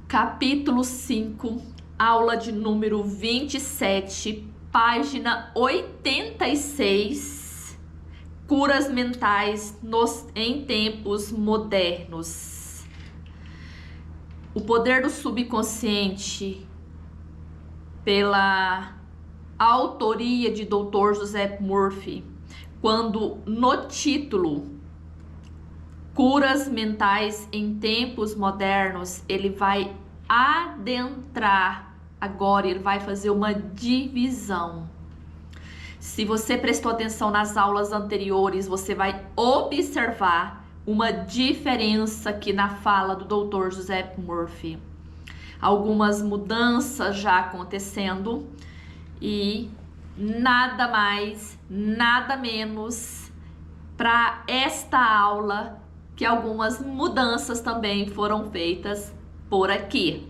Capítulo 5, aula de número 27, página 86, curas mentais em tempos modernos. O poder do subconsciente, pela autoria de Dr. Joseph Murphy, quando no título Curas mentais em tempos modernos, ele vai adentrar agora, ele vai fazer uma divisão. Se você prestou atenção nas aulas anteriores, você vai observar uma diferença aqui na fala do Dr. Joseph Murphy. Algumas mudanças já acontecendo e nada mais, nada menos para esta aula que algumas mudanças também foram feitas por aqui.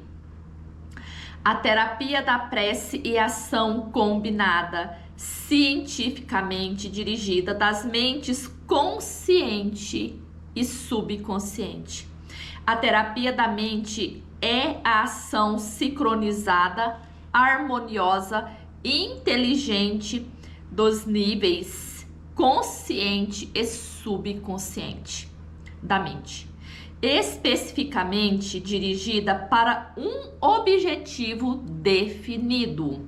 A terapia da prece e ação combinada, cientificamente dirigida das mentes consciente e subconsciente. A terapia da mente é a ação sincronizada, harmoniosa e inteligente dos níveis consciente e subconsciente da mente, especificamente dirigida para um objetivo definido.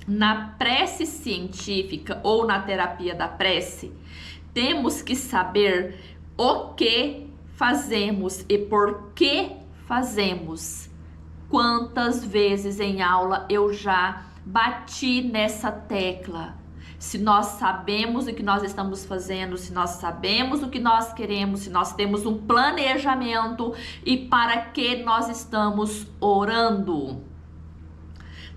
Na prece científica ou na terapia da prece, temos que saber o que fazemos e por que fazemos. Quantas vezes em aula eu já bati nessa tecla? Se nós sabemos o que nós estamos fazendo, se nós sabemos o que nós queremos, se nós temos um planejamento e para que nós estamos orando.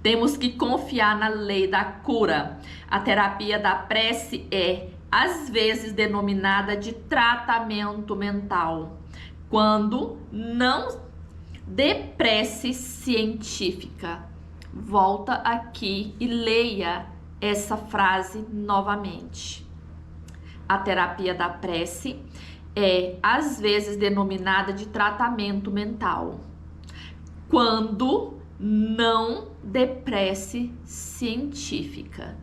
Temos que confiar na lei da cura. A terapia da prece é, às vezes, denominada de tratamento mental, quando não de prece científica. Volta aqui e leia essa frase novamente. A terapia da prece é, às vezes, denominada de tratamento mental, quando não de prece científica.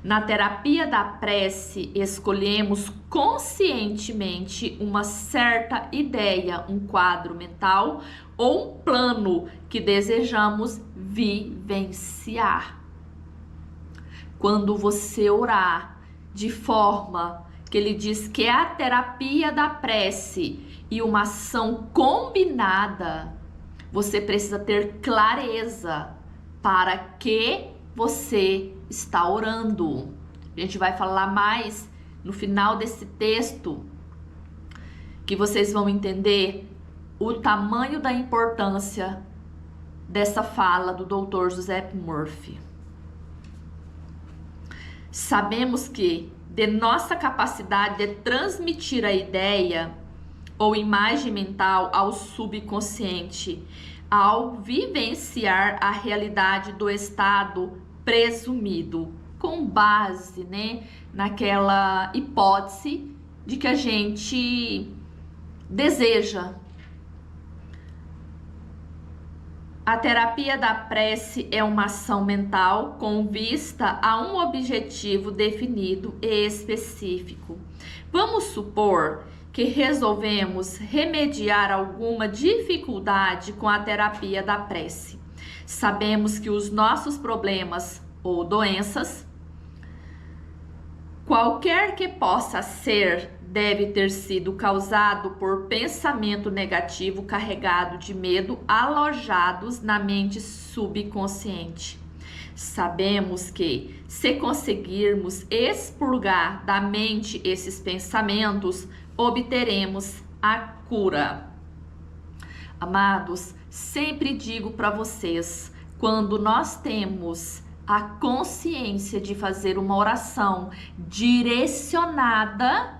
Na terapia da prece, escolhemos conscientemente uma certa ideia, um quadro mental ou um plano que desejamos vivenciar. Quando você orar de forma que ele diz que é a terapia da prece e uma ação combinada, você precisa ter clareza para que você está orando. A gente vai falar mais no final desse texto, que vocês vão entender o tamanho da importância dessa fala do Dr. Joseph Murphy. Sabemos que de nossa capacidade de transmitir a ideia ou imagem mental ao subconsciente, ao vivenciar a realidade do estado presumido, com base, naquela hipótese de que a gente deseja. A terapia da prece é uma ação mental com vista a um objetivo definido e específico. Vamos supor que resolvemos remediar alguma dificuldade com a terapia da prece. Sabemos que os nossos problemas ou doenças, qualquer que possa ser, deve ter sido causado por pensamento negativo carregado de medo alojados na mente subconsciente. Sabemos que, se conseguirmos expurgar da mente esses pensamentos, obteremos a cura. Amados, sempre digo para vocês, quando nós temos a consciência de fazer uma oração direcionada,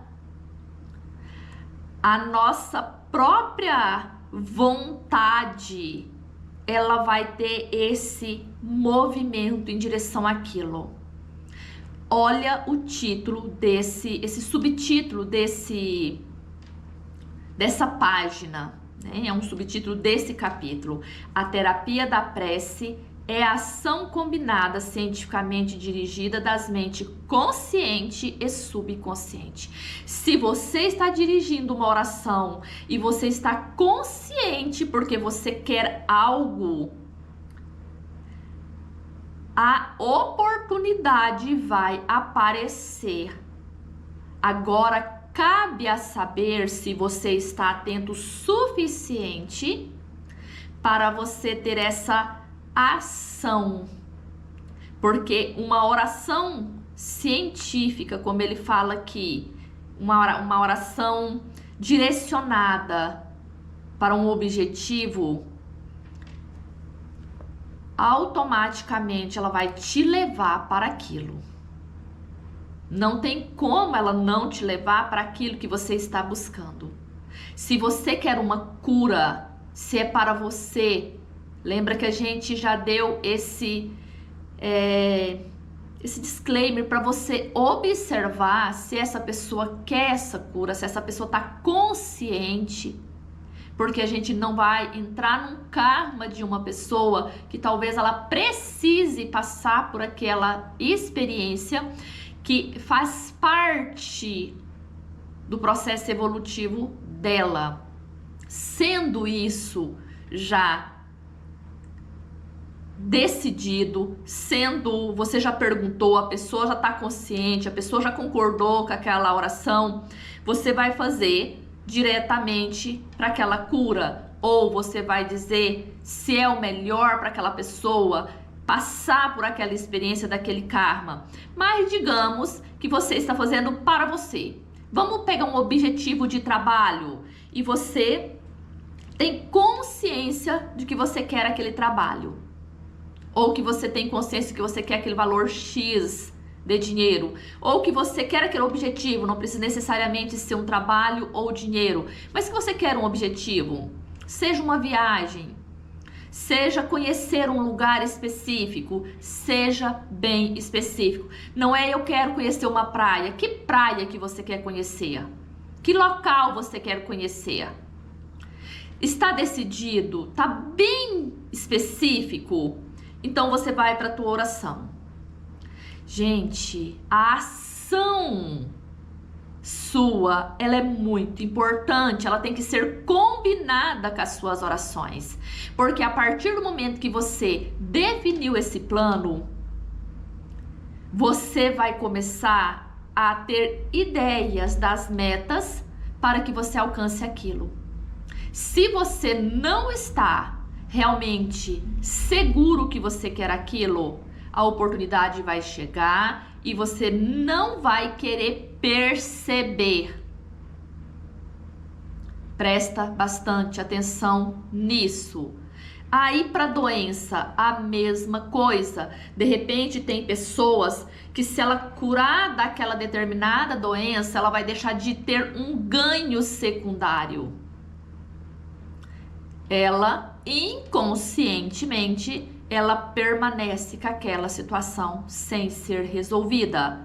a nossa própria vontade, ela vai ter esse movimento em direção àquilo. Olha o título esse subtítulo dessa página. né? É um subtítulo desse capítulo. A terapia da prece é a ação combinada cientificamente dirigida das mentes consciente e subconsciente. Se você está dirigindo uma oração e você está consciente porque você quer algo, a oportunidade vai aparecer. Agora, cabe a saber se você está atento o suficiente para você ter essa ação. Porque uma oração científica, como ele fala aqui, uma oração direcionada para um objetivo, automaticamente ela vai te levar para aquilo. Não tem como ela não te levar para aquilo que você está buscando. Se você quer uma cura, se é para você, lembra que a gente já deu esse disclaimer para você observar se essa pessoa quer essa cura, se essa pessoa está consciente. Porque a gente não vai entrar num karma de uma pessoa que talvez ela precise passar por aquela experiência que faz parte do processo evolutivo dela. Sendo isso já decidido, sendo, você já perguntou, a pessoa já está consciente, a pessoa já concordou com aquela oração, você vai fazer diretamente para aquela cura, ou você vai dizer se é o melhor para aquela pessoa passar por aquela experiência daquele karma. Mas digamos que você está fazendo para você. Vamos pegar um objetivo de trabalho e você tem consciência de que você quer aquele trabalho, ou que você tem consciência que você quer aquele valor X de dinheiro, ou que você quer aquele objetivo, não precisa necessariamente ser um trabalho ou dinheiro, mas que você quer um objetivo, seja uma viagem, seja conhecer um lugar específico, seja bem específico. Não é eu quero conhecer uma praia. Que praia que você quer conhecer? Que local você quer conhecer? Está decidido? Está bem específico? Então você vai para a tua oração. Gente, a ação sua, ela é muito importante, ela tem que ser combinada com as suas orações, porque a partir do momento que você definiu esse plano, você vai começar a ter ideias das metas para que você alcance aquilo. Se você não está realmente seguro que você quer aquilo, a oportunidade vai chegar e você não vai querer perceber. Presta bastante atenção nisso. Aí para doença, a mesma coisa. De repente tem pessoas que se ela curar daquela determinada doença, ela vai deixar de ter um ganho secundário. Ela inconscientemente ela permanece com aquela situação sem ser resolvida,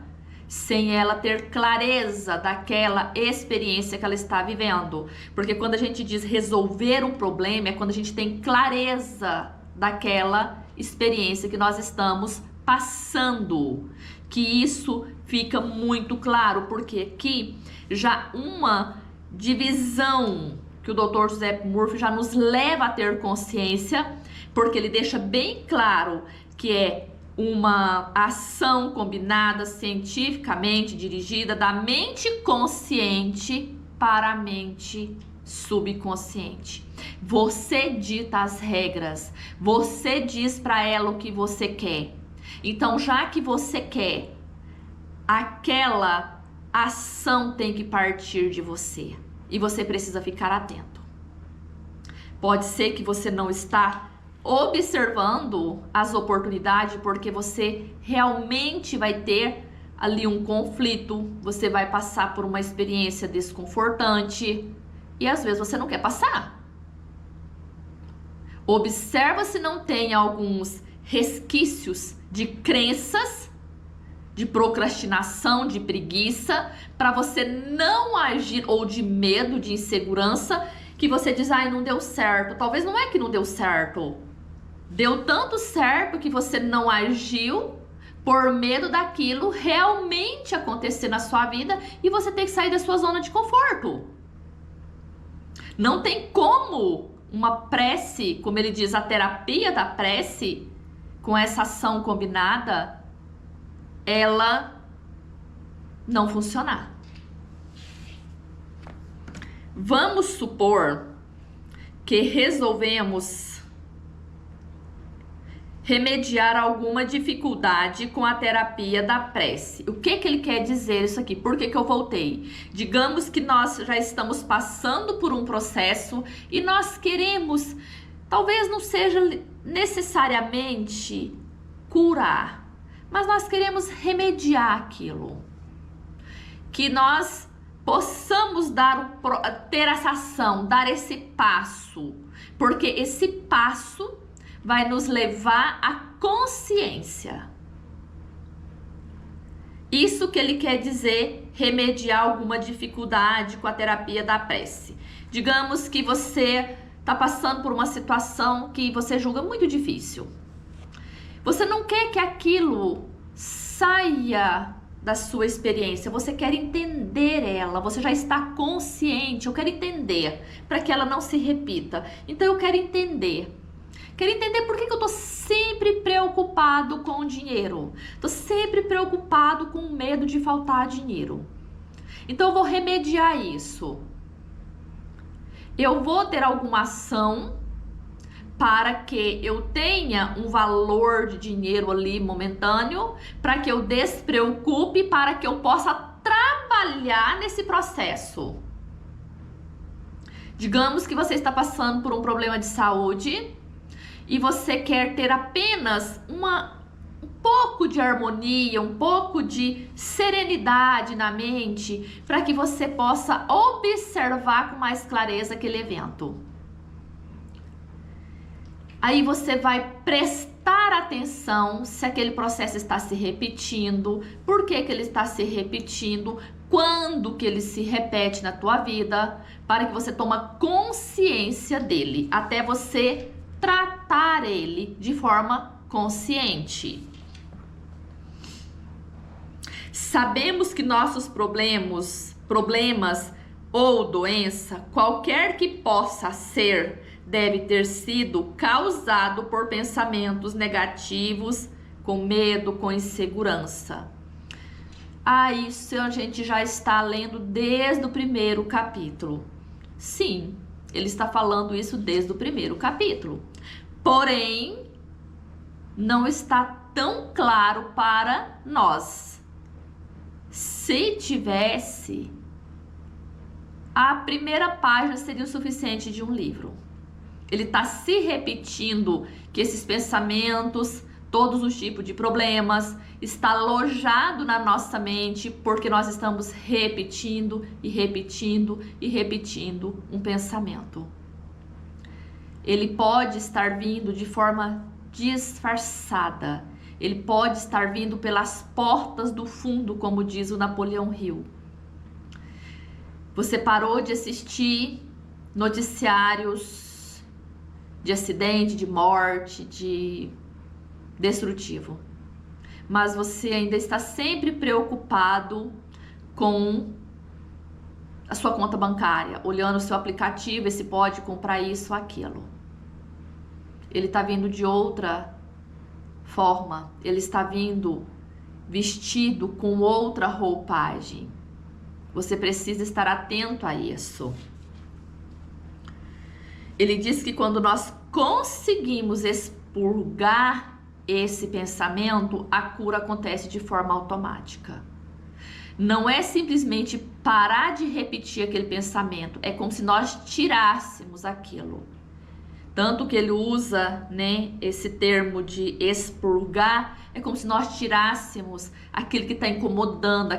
sem ela ter clareza daquela experiência que ela está vivendo. Porque quando a gente diz resolver um problema, é quando a gente tem clareza daquela experiência que nós estamos passando. Que isso fica muito claro, porque aqui já uma divisão que o Dr. José Murphy já nos leva a ter consciência, porque ele deixa bem claro que é uma ação combinada cientificamente dirigida da mente consciente para a mente subconsciente. Você dita as regras, você diz para ela o que você quer. Então, já que você quer, aquela ação tem que partir de você e você precisa ficar atento. Pode ser que você não está observando as oportunidades, porque você realmente vai ter ali um conflito, você vai passar por uma experiência desconfortante e às vezes você não quer passar. Observa se não tem alguns resquícios de crenças, de procrastinação, de preguiça, para você não agir, ou de medo, de insegurança, que você diz, ai, não deu certo. Talvez não é que não deu certo. Deu tanto certo que você não agiu por medo daquilo realmente acontecer na sua vida e você ter que sair da sua zona de conforto. Não tem como uma prece, como ele diz, a terapia da prece, com essa ação combinada, ela não funcionar. Vamos supor que resolvemos remediar alguma dificuldade com a terapia da prece. O que ele quer dizer isso aqui? Por que eu voltei? Digamos que nós já estamos passando por um processo e nós queremos, talvez não seja necessariamente curar, mas nós queremos remediar aquilo. Que nós possamos ter essa ação, dar esse passo, porque esse passo vai nos levar à consciência. Isso que ele quer dizer, remediar alguma dificuldade com a terapia da prece. Digamos que você está passando por uma situação que você julga muito difícil. Você não quer que aquilo saia da sua experiência, você quer entender ela, você já está consciente, eu quero entender, para que ela não se repita. Então eu quero entender. Quero entender por que eu tô sempre preocupado com o dinheiro. Tô sempre preocupado com o medo de faltar dinheiro. Então eu vou remediar isso. Eu vou ter alguma ação para que eu tenha um valor de dinheiro ali momentâneo, para que eu despreocupe, para que eu possa trabalhar nesse processo. Digamos que você está passando por um problema de saúde e você quer ter apenas um pouco de harmonia, um pouco de serenidade na mente, para que você possa observar com mais clareza aquele evento. Aí você vai prestar atenção se aquele processo está se repetindo, por que ele está se repetindo, quando que ele se repete na tua vida, para que você tome consciência dele, até você tratar ele de forma consciente. Sabemos que nossos problemas ou doença, qualquer que possa ser, deve ter sido causado por pensamentos negativos, com medo, com insegurança. Isso a gente já está lendo desde o primeiro capítulo. Sim, ele está falando isso desde o primeiro capítulo. Porém, não está tão claro para nós. Se tivesse, a primeira página seria o suficiente de um livro. Ele está se repetindo que esses pensamentos, todos os tipos de problemas, está alojado na nossa mente porque nós estamos repetindo e repetindo e repetindo um pensamento. Ele pode estar vindo de forma disfarçada. Ele pode estar vindo pelas portas do fundo, como diz o Napoleão Hill. Você parou de assistir noticiários de acidente, de morte, de destrutivo. Mas você ainda está sempre preocupado com a sua conta bancária, olhando o seu aplicativo, se pode comprar isso ou aquilo. Ele está vindo de outra forma, ele está vindo vestido com outra roupagem. Você precisa estar atento a isso. Ele diz que quando nós conseguimos expurgar esse pensamento, a cura acontece de forma automática. Não é simplesmente parar de repetir aquele pensamento, é como se nós tirássemos aquilo. Tanto que ele usa, esse termo de expurgar, é como se nós tirássemos aquilo que está incomodando,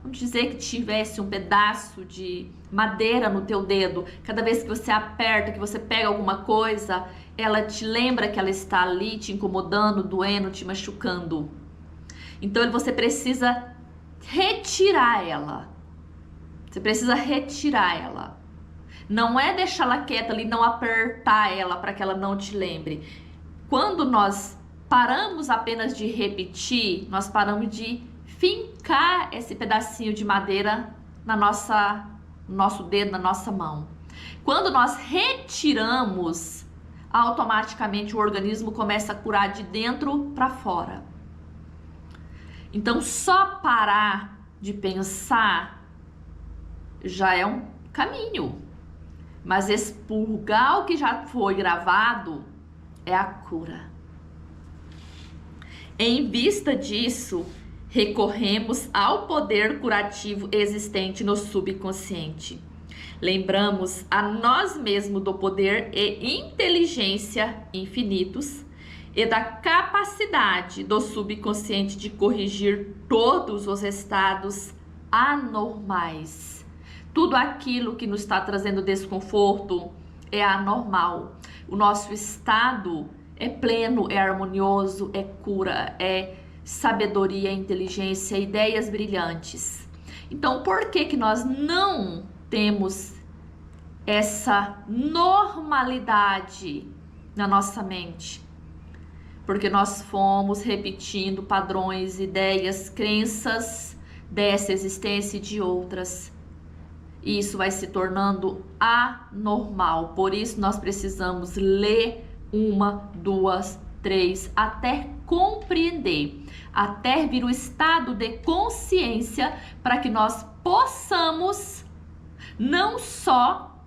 vamos dizer que tivesse um pedaço de madeira no teu dedo. Cada vez que você aperta, que você pega alguma coisa, ela te lembra que ela está ali te incomodando, doendo, te machucando. Então você precisa retirar ela. Você precisa retirar ela. Não é deixá-la quieta ali, não apertar ela para que ela não te lembre. Quando nós paramos apenas de repetir, nós paramos de fincar esse pedacinho de madeira no nosso dedo, na nossa mão. Quando nós retiramos, automaticamente o organismo começa a curar de dentro para fora. Então, só parar de pensar já é um caminho. Mas expurgar o que já foi gravado é a cura. Em vista disso, recorremos ao poder curativo existente no subconsciente. Lembramos a nós mesmos do poder e inteligência infinitos e da capacidade do subconsciente de corrigir todos os estados anormais. Tudo aquilo que nos está trazendo desconforto é anormal. O nosso estado é pleno, é harmonioso, é cura, é sabedoria, inteligência, ideias brilhantes. Então, por que nós não temos essa normalidade na nossa mente? Porque nós fomos repetindo padrões, ideias, crenças dessa existência e de outras. E isso vai se tornando anormal. Por isso nós precisamos ler 1, 2, 3, até compreender, até vir o estado de consciência para que nós possamos não só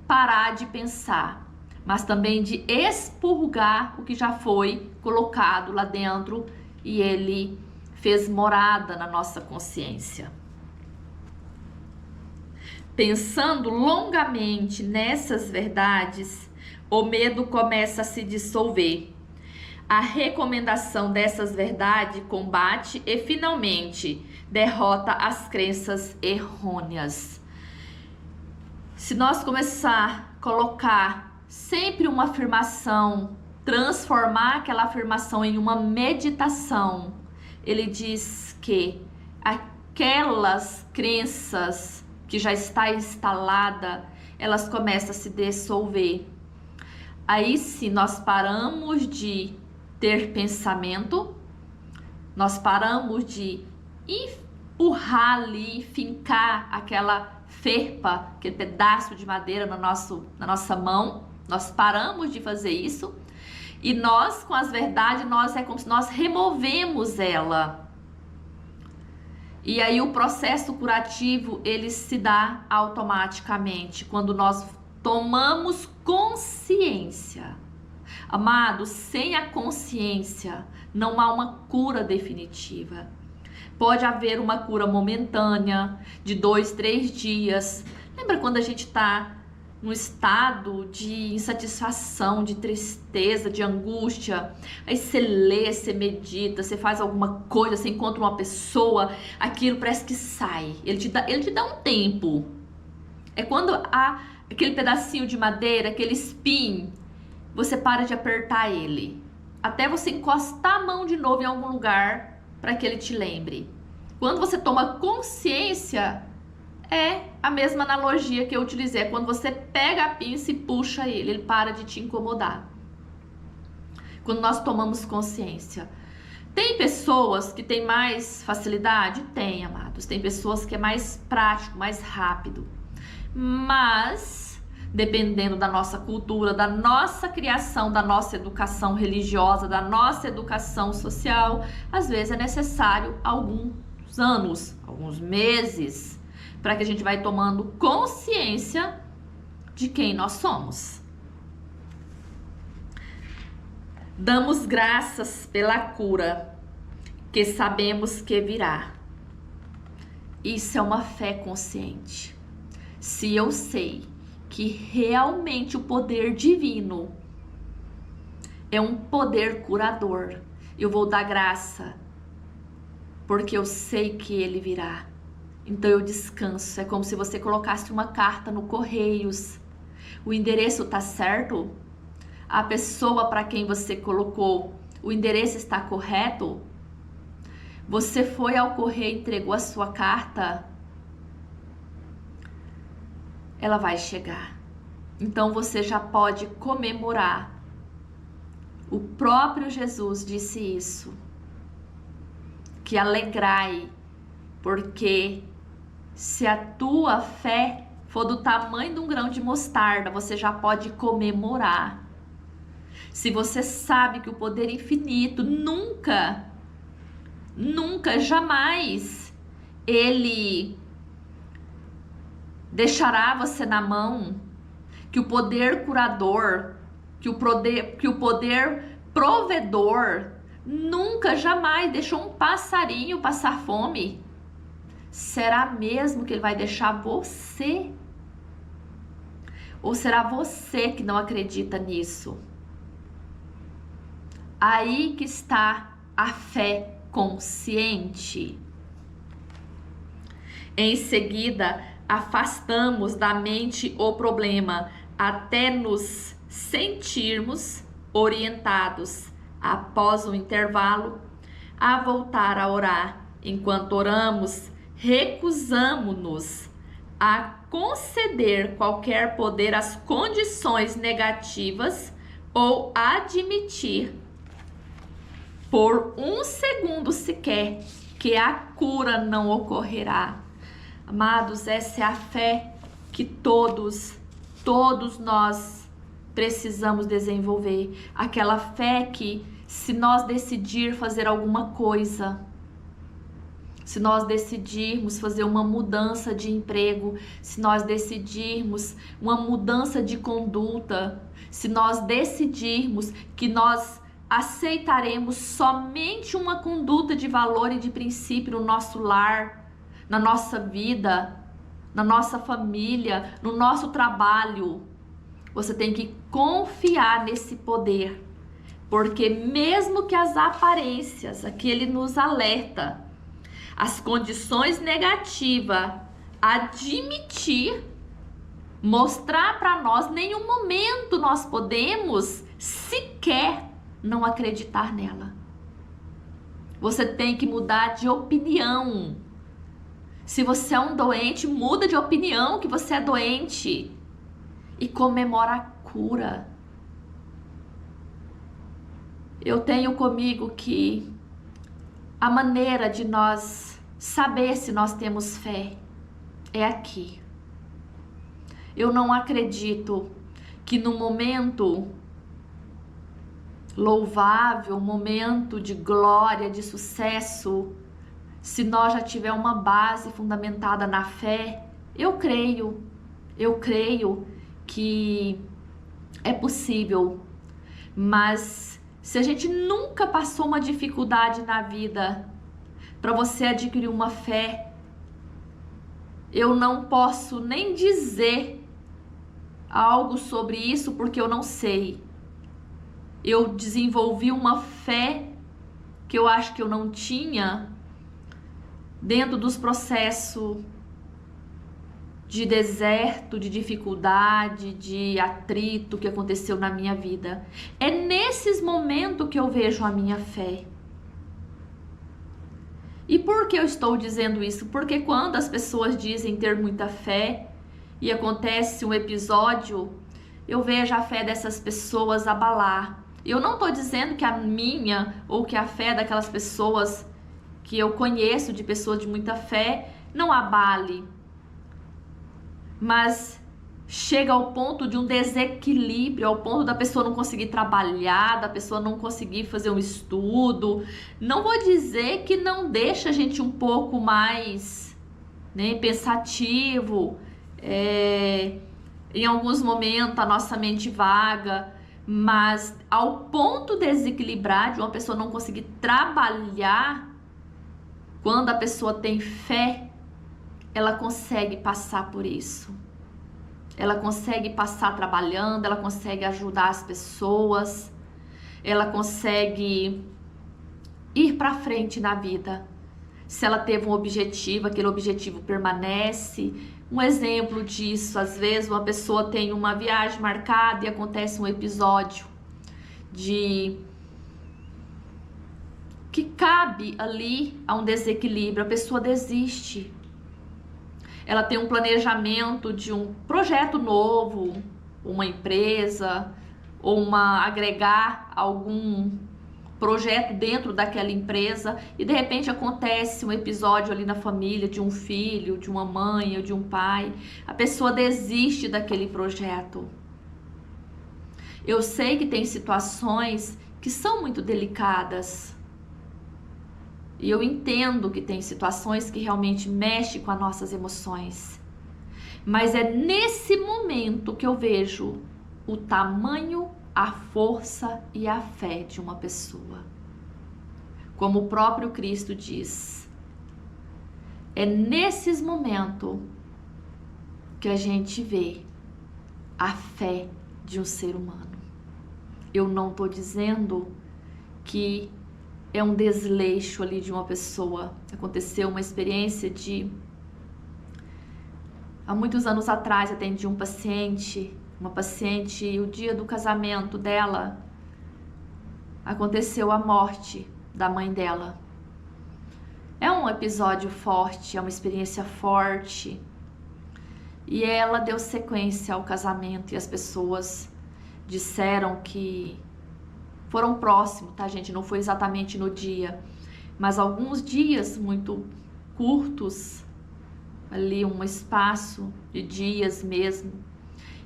parar de pensar, mas também de expurgar o que já foi colocado lá dentro e ele fez morada na nossa consciência. Pensando longamente nessas verdades, o medo começa a se dissolver. A recomendação dessas verdades combate e finalmente derrota as crenças errôneas. Se nós começar a colocar sempre uma afirmação, transformar aquela afirmação em uma meditação, ele diz que aquelas crenças que já está instalada, elas começam a se dissolver. Aí sim nós paramos de ter pensamento, nós paramos de empurrar ali, fincar aquela ferpa, aquele pedaço de madeira na nossa mão, nós paramos de fazer isso e nós, com as verdades, é como se nós removemos ela. E aí o processo curativo, ele se dá automaticamente, quando nós tomamos consciência. Amados, sem a consciência, não há uma cura definitiva. Pode haver uma cura momentânea, de 2, 3 dias. Lembra quando a gente está num estado de insatisfação, de tristeza, de angústia? Aí você lê, você medita, você faz alguma coisa, você encontra uma pessoa, aquilo parece que sai. Ele te dá um tempo. É quando há aquele pedacinho de madeira, aquele espinho, você para de apertar ele, até você encostar a mão de novo em algum lugar para que ele te lembre. Quando você toma consciência, é a mesma analogia que eu utilizei, é quando você pega a pinça e puxa ele para de te incomodar. Quando nós tomamos consciência. Tem pessoas que têm mais facilidade? Tem, amados. Tem pessoas que é mais prático, mais rápido. Mas, dependendo da nossa cultura, da nossa criação, da nossa educação religiosa, da nossa educação social, às vezes é necessário alguns anos, alguns meses, para que a gente vai tomando consciência de quem nós somos. Damos graças pela cura que sabemos que virá. Isso é uma fé consciente. Se eu sei que realmente o poder divino é um poder curador, eu vou dar graça, porque eu sei que ele virá. Então eu descanso. É como se você colocasse uma carta no Correios. O endereço está certo? A pessoa para quem você colocou, o endereço está correto? Você foi ao correio e entregou a sua carta? Ela vai chegar. então você já pode comemorar. O próprio Jesus disse isso, que alegrai, porque se a tua fé for do tamanho de um grão de mostarda, você já pode comemorar. Se você sabe que o poder infinito nunca, jamais ele deixará você na mão, que o poder curador, que o poder provedor nunca, jamais deixou um passarinho passar fome, será mesmo que ele vai deixar você? Ou será você que não acredita nisso? Aí que está a fé consciente. Em seguida, afastamos da mente o problema até nos sentirmos orientados, após o intervalo, a voltar a orar. Enquanto oramos, recusamo-nos a conceder qualquer poder às condições negativas ou admitir por um segundo sequer que a cura não ocorrerá. Amados, essa é a fé que todos nós precisamos desenvolver. Aquela fé que, se nós decidir fazer alguma coisa, se nós decidirmos fazer uma mudança de emprego, se nós decidirmos uma mudança de conduta, se nós decidirmos que nós aceitaremos somente uma conduta de valor e de princípio no nosso lar, na nossa vida, na nossa família, no nosso trabalho, você tem que confiar nesse poder, porque mesmo que as aparências, aqui ele nos alerta, as condições negativas, admitir, mostrar para nós, nenhum momento nós podemos sequer não acreditar nela. Você tem que mudar de opinião. Se você é um doente, muda de opinião que você é doente e comemora a cura. Eu tenho comigo que a maneira de nós saber se nós temos fé é aqui. Eu não acredito que no momento louvável, momento de glória, de sucesso, se nós já tiver uma base fundamentada na fé, eu creio que é possível. Mas se a gente nunca passou uma dificuldade na vida, para você adquirir uma fé, eu não posso nem dizer algo sobre isso porque eu não sei. Eu desenvolvi uma fé que eu acho que eu não tinha dentro dos processos de deserto, de dificuldade, de atrito que aconteceu na minha vida. É nesses momentos que eu vejo a minha fé. E por que eu estou dizendo isso? Porque quando as pessoas dizem ter muita fé e acontece um episódio, eu vejo a fé dessas pessoas abalar. Eu não estou dizendo que a minha ou que a fé daquelas pessoas que eu conheço, de pessoas de muita fé, não abale. Mas chega ao ponto de um desequilíbrio, ao ponto da pessoa não conseguir trabalhar, da pessoa não conseguir fazer um estudo. Não vou dizer que não deixa a gente um pouco mais, né, pensativo, em alguns momentos a nossa mente vaga, mas ao ponto desequilibrar de uma pessoa não conseguir trabalhar, quando a pessoa tem fé, ela consegue passar por isso. Ela consegue passar trabalhando, ela consegue ajudar as pessoas, ela consegue ir para frente na vida. Se ela teve um objetivo, aquele objetivo permanece. Um exemplo disso, às vezes uma pessoa tem uma viagem marcada e acontece um episódio que cabe ali a um desequilíbrio, a pessoa desiste. Ela tem um planejamento de um projeto novo, uma empresa, ou agregar algum projeto dentro daquela empresa, e de repente acontece um episódio ali na família de um filho, de uma mãe ou de um pai, a pessoa desiste daquele projeto. Eu sei que tem situações que são muito delicadas, e eu entendo que tem situações que realmente mexem com as nossas emoções, mas é nesse momento que eu vejo o tamanho, a força e a fé de uma pessoa. Como o próprio Cristo diz, é nesses momentos que a gente vê a fé de um ser humano. Eu não estou dizendo que é um desleixo ali de uma pessoa. Aconteceu uma experiência há muitos anos atrás, atendi uma paciente, o dia do casamento dela, aconteceu a morte da mãe dela. É um episódio forte, é uma experiência forte. E ela deu sequência ao casamento e as pessoas disseram que foram próximos, tá, gente? Não foi exatamente no dia, mas alguns dias muito curtos, ali um espaço de dias mesmo.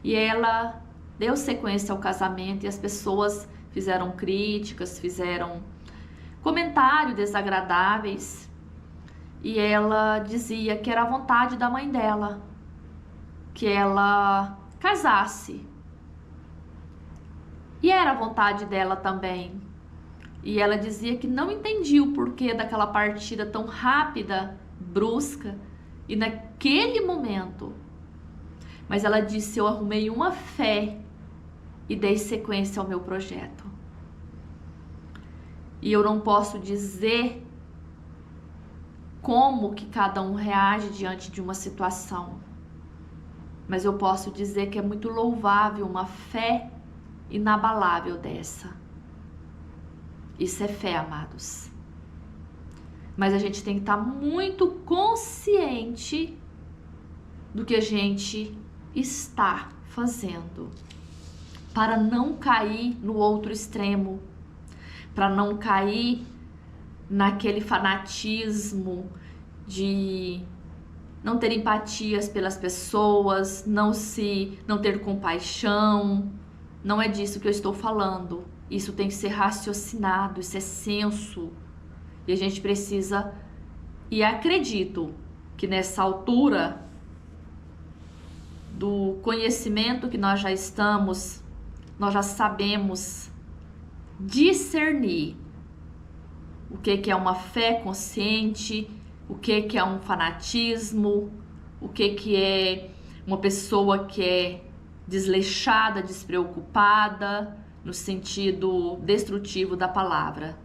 E ela deu sequência ao casamento e as pessoas fizeram críticas, fizeram comentários desagradáveis. E ela dizia que era a vontade da mãe dela que ela casasse. E era a vontade dela também. E ela dizia que não entendia o porquê daquela partida tão rápida, brusca e naquele momento. Mas ela disse: eu arrumei uma fé e dei sequência ao meu projeto. E eu não posso dizer como que cada um reage diante de uma situação, mas eu posso dizer que é muito louvável uma fé inabalável dessa. Isso é fé, amados. Mas a gente tem que estar muito consciente do que a gente está fazendo, para não cair no outro extremo, para não cair naquele fanatismo de não ter empatias pelas pessoas, não ter compaixão. Não é disso que eu estou falando. Isso tem que ser raciocinado, isso é senso. E a gente precisa, e acredito que nessa altura do conhecimento que nós já estamos, nós já sabemos discernir o que é uma fé consciente, o que é um fanatismo, o que é uma pessoa que é desleixada, despreocupada, no sentido destrutivo da palavra.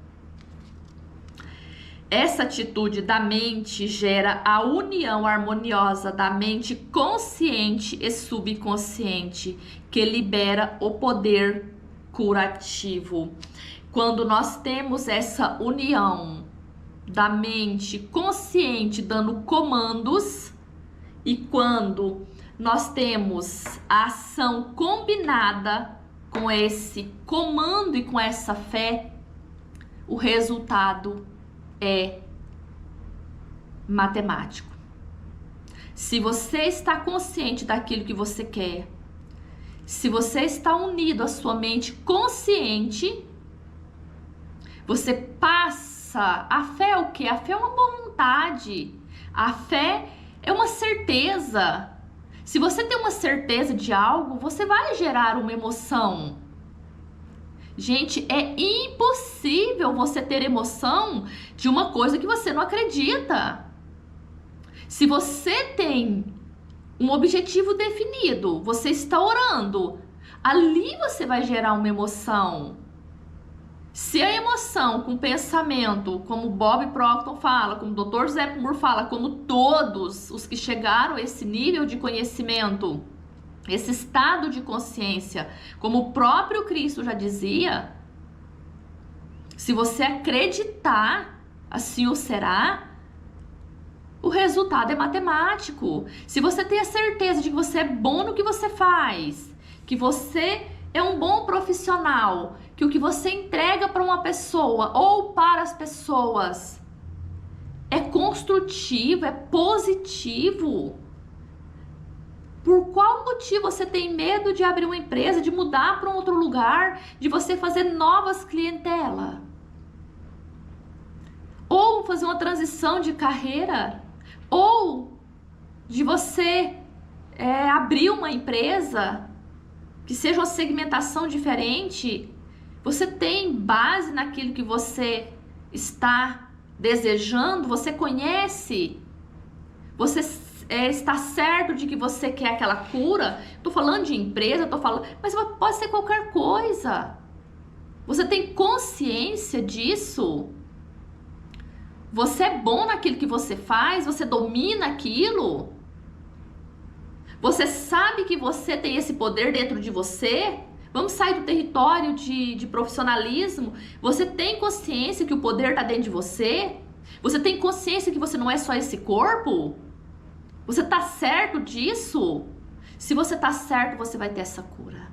Essa atitude da mente gera a união harmoniosa da mente consciente e subconsciente, que libera o poder curativo. Quando nós temos essa união da mente consciente dando comandos, e quando nós temos a ação combinada com esse comando e com essa fé, o resultado é matemático. Se você está consciente daquilo que você quer, se você está unido à sua mente consciente, você passa. A fé é o quê? A fé é uma boa vontade. A fé é uma certeza. Se você tem uma certeza de algo, você vai gerar uma emoção. Gente, é impossível você ter emoção de uma coisa que você não acredita. Se você tem um objetivo definido, você está orando, ali você vai gerar uma emoção. Se a emoção com pensamento, como Bob Proctor fala, como o Dr. Zé Moore fala, como todos os que chegaram a esse nível de conhecimento, esse estado de consciência, como o próprio Cristo já dizia, se você acreditar, assim o será, o resultado é matemático. Se você tem a certeza de que você é bom no que você faz, que você é um bom profissional, que o que você entrega para uma pessoa ou para as pessoas é construtivo, é positivo. Por qual motivo você tem medo de abrir uma empresa, de mudar para um outro lugar, de você fazer novas clientelas? Ou fazer uma transição de carreira? Ou de você abrir uma empresa que seja uma segmentação diferente? Você tem base naquilo que você está desejando? Você conhece? Você está certo de que você quer aquela cura? Tô falando de empresa, mas pode ser qualquer coisa. Você tem consciência disso? Você é bom naquilo que você faz? Você domina aquilo? Você sabe que você tem esse poder dentro de você? Vamos sair do território de profissionalismo. Você tem consciência que o poder está dentro de você? Você tem consciência que você não é só esse corpo? Você está certo disso? Se você está certo, você vai ter essa cura.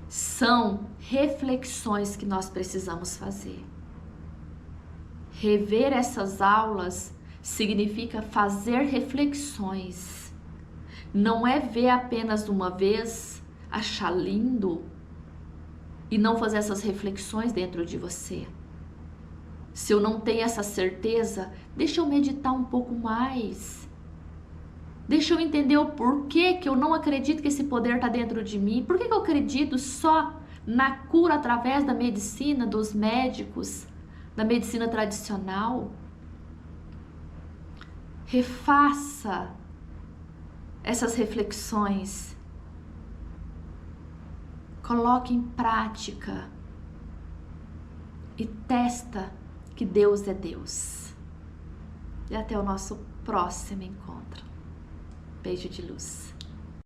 São reflexões que nós precisamos fazer. Rever essas aulas significa fazer reflexões. Não é ver apenas uma vez, achar lindo e não fazer essas reflexões dentro de você. Se eu não tenho essa certeza, deixa eu meditar um pouco mais. Deixa eu entender o porquê que eu não acredito que esse poder está dentro de mim. Por que eu acredito só na cura através da medicina, dos médicos, da medicina tradicional? Refaça essas reflexões. Coloque em prática e testa que Deus é Deus. E até o nosso próximo encontro. Beijo de luz.